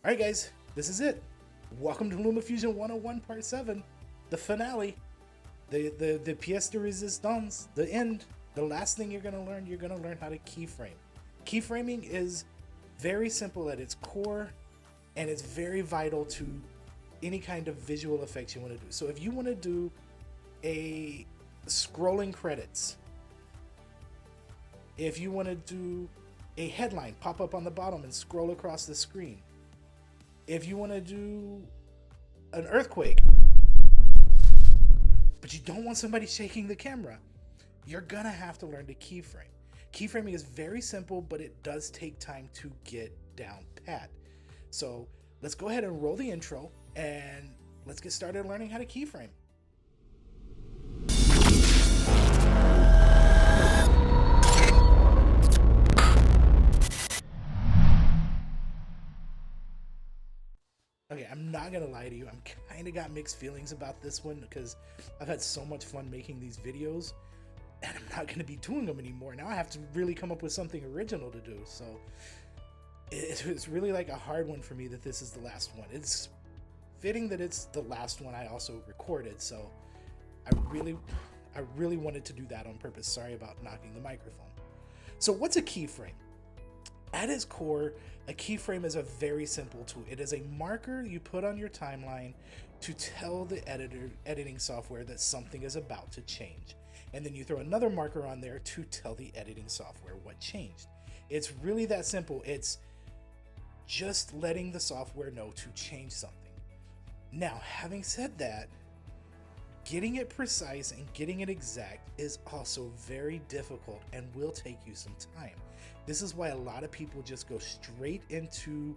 All right, guys, this is it. Welcome to Lumafusion 101 Part 7, the finale, the pièce de résistance, the end. The last thing you're going to learn how to keyframe. Keyframing is very simple at its core, and it's very vital to any kind of visual effects you want to do. So if you want to do a scrolling credits, if you want to do a headline pop up on the bottom and scroll across the screen, if you want to do an earthquake, but you don't want somebody shaking the camera, you're gonna have to learn to keyframe. Keyframing is very simple, but it does take time to get down pat. So let's go ahead and roll the intro and let's get started learning how to keyframe. Okay, I'm not gonna lie to you, I'm kind of got mixed feelings about this one because I've had so much fun making these videos and I'm not gonna be doing them anymore. Now I have to really come up with something original to do. So it's really like a hard one for me that this is the last one. It's fitting that it's the last one I also recorded, so I really wanted to do that on purpose. Sorry about knocking the microphone. So what's a keyframe? At its core, a keyframe is a very simple tool. It is a marker you put on your timeline to tell the editing software that something is about to change. And then you throw another marker on there to tell the editing software what changed. It's really that simple. It's just letting the software know to change something. Now, having said that, getting it precise and getting it exact is also very difficult and will take you some time. This is why a lot of people just go straight into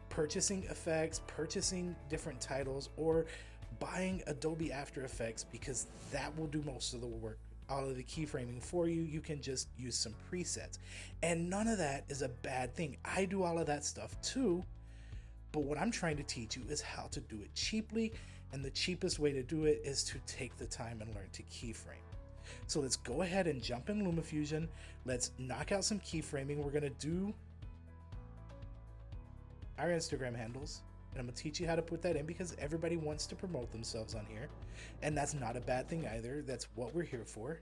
purchasing effects, purchasing different titles, or buying Adobe After Effects, because that will do most of the work, all of the keyframing for you. You can just use some presets, and none of that is a bad thing. I do all of that stuff too, but what I'm trying to teach you is how to do it cheaply, and the cheapest way to do it is to take the time and learn to keyframe. So let's go ahead and jump in Lumafusion. Let's knock out some keyframing. We're gonna do our Instagram handles, and I'm gonna teach you how to put that in because everybody wants to promote themselves on here, and that's not a bad thing either. That's what we're here for.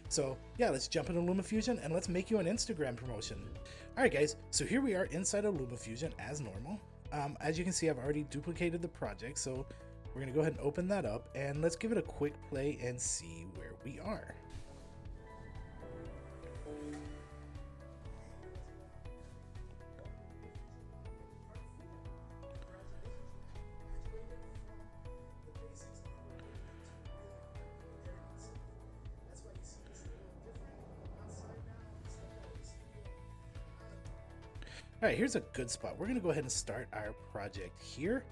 So yeah, let's jump into Lumafusion and let's make you an Instagram promotion. All right, guys, so here we are inside of Lumafusion as normal. As you can see, I've already duplicated the project, so we're gonna go ahead and open that up and let's give it a quick play and see where we are. All right, here's a good spot. We're gonna go ahead and start our project here.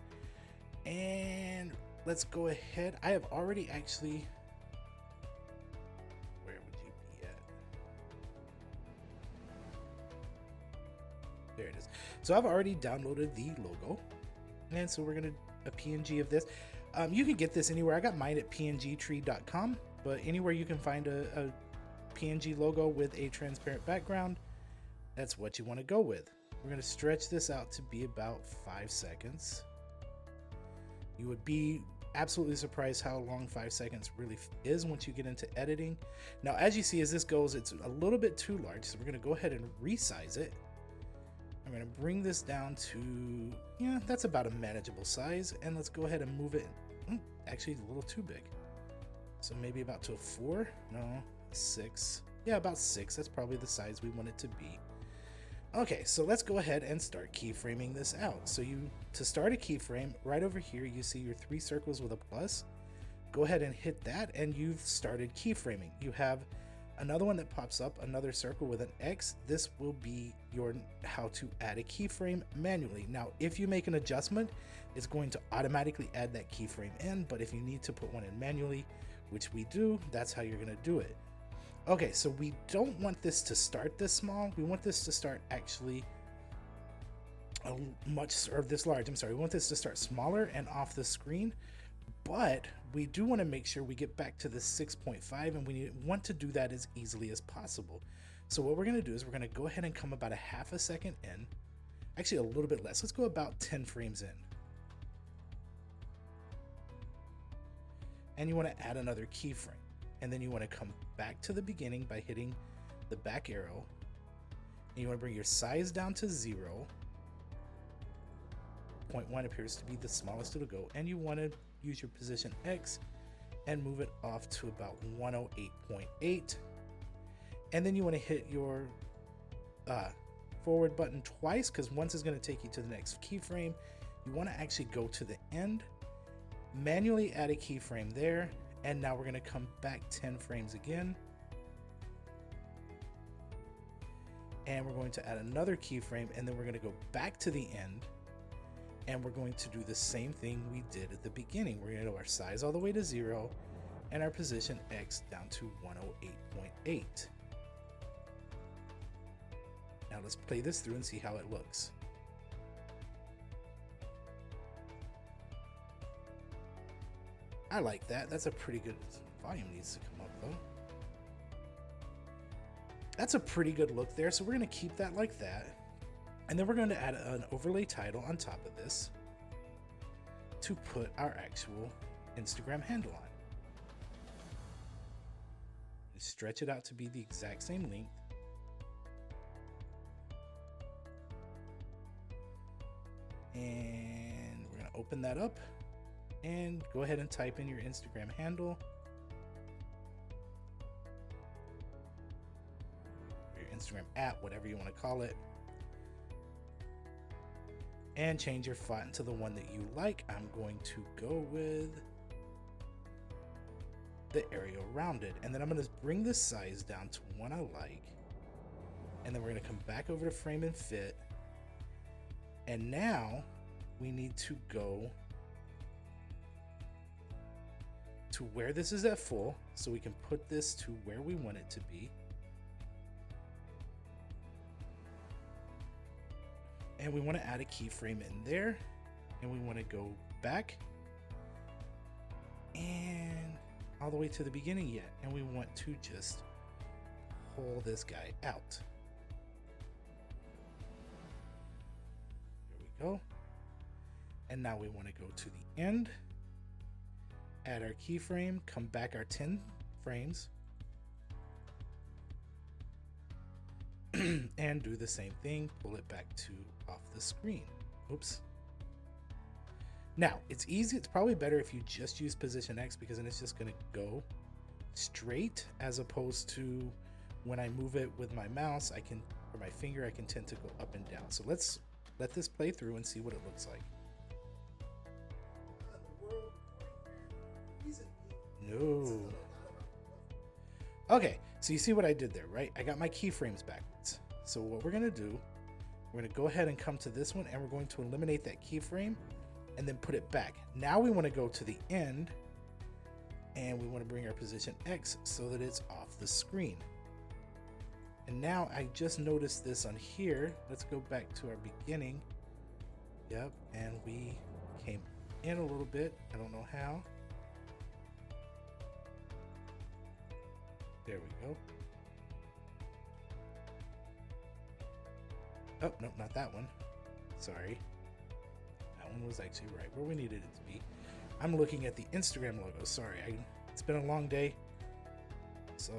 And let's go ahead. I have already actually, where would you be at? There it is. So I've already downloaded the logo. And so we're gonna a PNG of this. You can get this anywhere. I got mine at pngtree.com, but anywhere you can find a PNG logo with a transparent background, that's what you want to go with. We're gonna stretch this out to be about 5 seconds. You would be absolutely surprised how long 5 seconds really is once you get into editing. Now, as you see, as this goes, it's a little bit too large, so we're gonna go ahead and resize it. I'm gonna bring this down to, yeah, that's about a manageable size, and let's go ahead and move it. Actually, a little too big. So maybe about to a 4, no, 6. Yeah, about 6, that's probably the size we want it to be. Okay, so let's go ahead and start keyframing this out. So to start a keyframe, right over here, you see your 3 circles with a plus. Go ahead and hit that and you've started keyframing. You have another one that pops up, another circle with an X. This will be your how to add a keyframe manually. Now, if you make an adjustment, it's going to automatically add that keyframe in, but if you need to put one in manually, which we do, that's how you're gonna do it. Okay, so we don't want this to start this small. We want this to start actually this large. I'm sorry. We want this to start smaller and off the screen, but we do want to make sure we get back to the 6.5, and we want to do that as easily as possible. So what we're going to do is we're going to go ahead and come about a half a second in. Actually, a little bit less. Let's go about 10 frames in. And you want to add another keyframe. And then you want to come back to the beginning by hitting the back arrow. And you want to bring your size down to 0. 0.1 appears to be the smallest it'll go. And you want to use your position X and move it off to about 108.8. And then you want to hit your forward button twice, because once is going to take you to the next keyframe. You want to actually go to the end, manually add a keyframe there, and now we're going to come back 10 frames again. And we're going to add another keyframe, and then we're going to go back to the end, and we're going to do the same thing we did at the beginning. We're going to do our size all the way to 0 and our position X down to 108.8. Now let's play this through and see how it looks. I like that. That's a pretty good volume. Needs to come up though. That's a pretty good look there. So we're going to keep that like that. And then we're going to add an overlay title on top of this to put our actual Instagram handle on. Stretch it out to be the exact same length. And we're going to open that up and go ahead and type in your Instagram handle. Your Instagram app, whatever you want to call it. And change your font to the one that you like. I'm going to go with the Arial Rounded. And then I'm going to bring the size down to one I like. And then we're going to come back over to frame and fit. And now we need to go to where this is at full, so we can put this to where we want it to be. And we want to add a keyframe in there, and we want to go back and all the way to the beginning yet, and we want to just pull this guy out. There we go. And now we want to go to the end, add our keyframe, come back our 10 frames, and do the same thing, pull it back to off the screen. Oops. Now, it's easy. It's probably better if you just use position X, because then it's just going to go straight, as opposed to when I move it with my mouse, I can, or my finger, I can tend to go up and down. So let's let this play through and see what it looks like. No. Okay, so you see what I did there, right? I got my keyframes backwards. So what we're going to do, we're going to go ahead and come to this one, and we're going to eliminate that keyframe and then put it back. Now we want to go to the end, and we want to bring our position X so that it's off the screen. And now I just noticed this on here. Let's go back to our beginning. Yep, and we came in a little bit. I don't know how. There we go. Oh, no, not that one. Sorry. That one was actually right where we needed it to be. I'm looking at the Instagram logo. Sorry, it's been a long day, so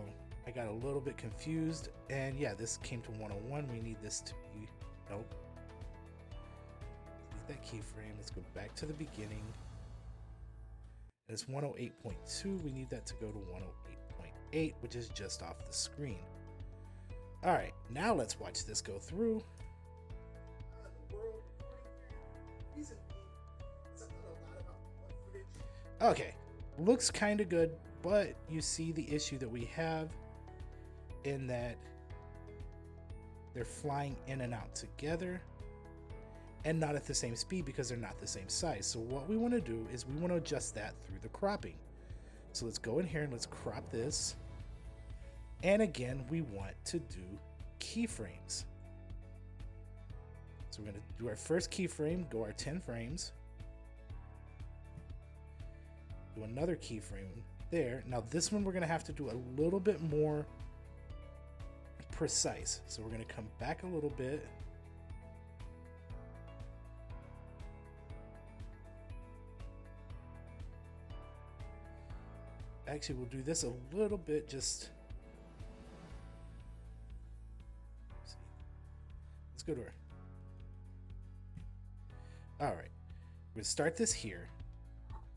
I got a little bit confused. And yeah, this came to 101. We need this to be, nope. Delete that keyframe. Let's go back to the beginning. And it's 108.2. We need that to go to 108.8, which is just off the screen. All right, now let's watch this go through. Okay, looks kind of good, but you see the issue that we have in that they're flying in and out together and not at the same speed because they're not the same size. So what we want to do is we want to adjust that through the cropping. So let's go in here and let's crop this. And again, we want to do keyframes. So we're going to do our first keyframe, go our 10 frames. Do another keyframe there. Now this one we're going to have to do a little bit more precise. So we're going to come back a little bit. actually, we'll do this a little bit. Just let's go to her. All right, we're gonna start this here,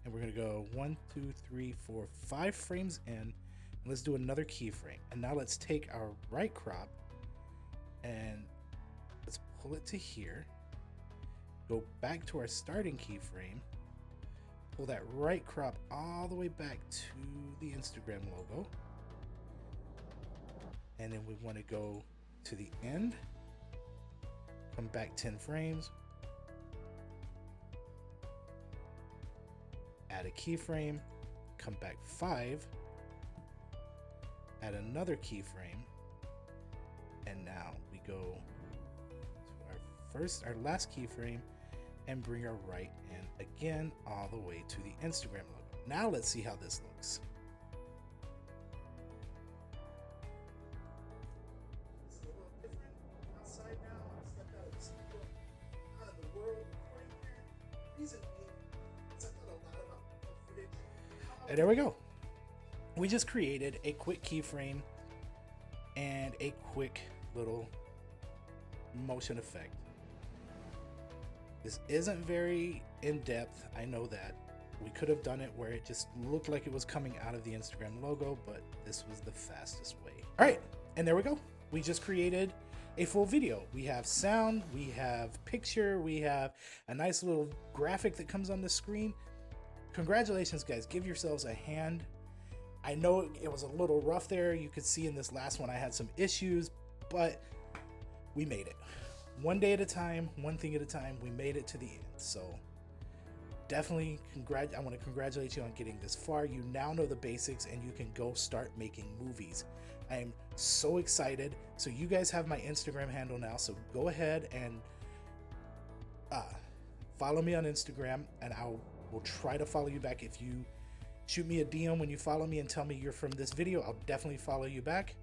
and we're gonna go 1, 2, 3, 4, 5 frames in, and let's do another keyframe. And now let's take our right crop and let's pull it to here. Go back to our starting keyframe. Pull that right crop all the way back to the Instagram logo. And then we want to go to the end. Come back 10 frames. Add a keyframe. Come back 5. Add another keyframe. And now we go to our last keyframe and bring our right in again all the way to the Instagram logo. Now let's see how this looks. It's a little different outside now. I stepped out of the studio, out of the world recording here. Reason being, I thought a lot about footage. And there we go. We just created a quick keyframe and a quick little motion effect. This isn't very in-depth, I know that. We could have done it where it just looked like it was coming out of the Instagram logo, but this was the fastest way. All right, and there we go. We just created a full video. We have sound, we have picture, we have a nice little graphic that comes on the screen. Congratulations, guys. Give yourselves a hand. I know it was a little rough there. You could see in this last one I had some issues, but we made it. One day at a time, one thing at a time, we made it to the end. So definitely I want to congratulate you on getting this far. You now know the basics and you can go start making movies. I am so excited. So you guys have my Instagram handle now. So go ahead and follow me on Instagram, and I will try to follow you back. If you shoot me a DM when you follow me and tell me you're from this video, I'll definitely follow you back.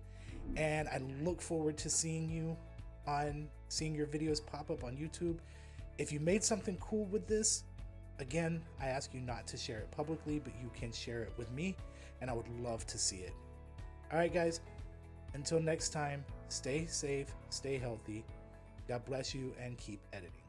And I look forward to seeing your videos pop up on YouTube. If you made something cool with this, again, I ask you not to share it publicly, but you can share it with me, and I would love to see it. All right, guys, until next time, stay safe, stay healthy. God bless you, and keep editing.